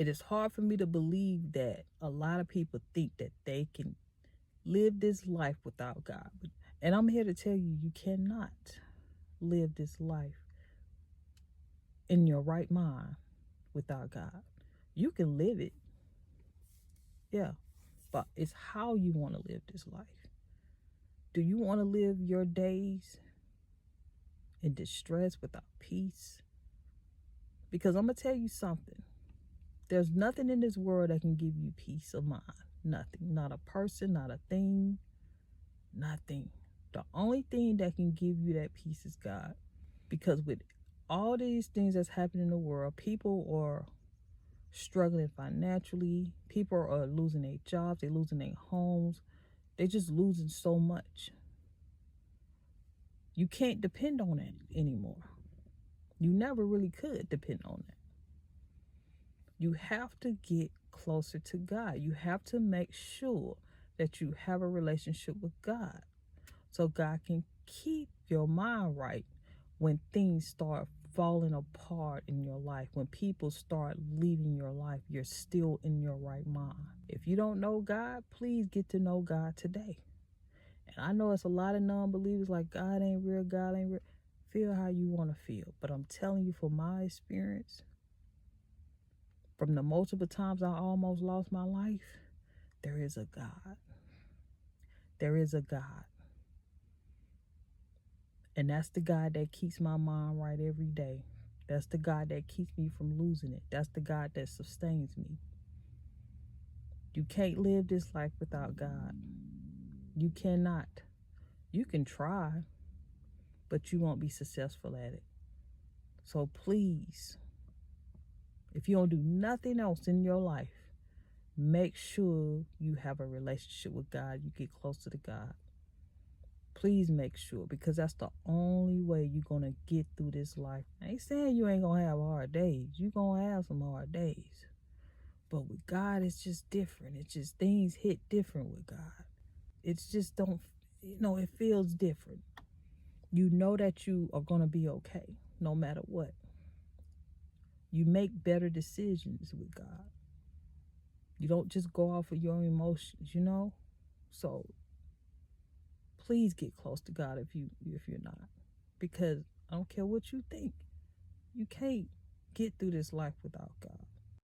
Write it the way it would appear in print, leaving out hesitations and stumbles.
It is hard for me to believe that a lot of people think that they can live this life without God. And I'm here to tell you, you cannot live this life in your right mind without God. You can live it, yeah, but it's how you want to live this life. Do you want to live your days in distress without peace? Because I'm going to tell you something. There's nothing in this world that can give you peace of mind. Nothing. Not a person, not a thing, nothing. The only thing that can give you that peace is God. Because with all these things that's happening in the world, people are struggling financially. People are losing their jobs. They're losing their homes. They're just losing so much. You can't depend on it anymore. You never really could depend on that. You have to get closer to God. You have to make sure that you have a relationship with God so God can keep your mind right when things start falling apart in your life. When people start leaving your life, you're still in your right mind. If you don't know God, please get to know God today. And I know it's a lot of non-believers like God ain't real, God ain't real. Feel how you want to feel. But I'm telling you, from my experience, from the multiple times I almost lost my life, there is a God. There is a God. And that's the God that keeps my mind right every day. That's the God that keeps me from losing it. That's the God that sustains me. You can't live this life without God. You cannot. You can try, but you won't be successful at it. So please, if you don't do nothing else in your life, make sure you have a relationship with God. You get closer to God. Please make sure, because that's the only way you're going to get through this life. I ain't saying you ain't going to have hard days. You're going to have some hard days. But with God, it's just different. It's just things hit different with God. It's just it feels different. You know that you are going to be okay no matter what. You make better decisions with God. You don't just go off of your emotions, So please get close to God if you're not. Because I don't care what you think. You can't get through this life without God.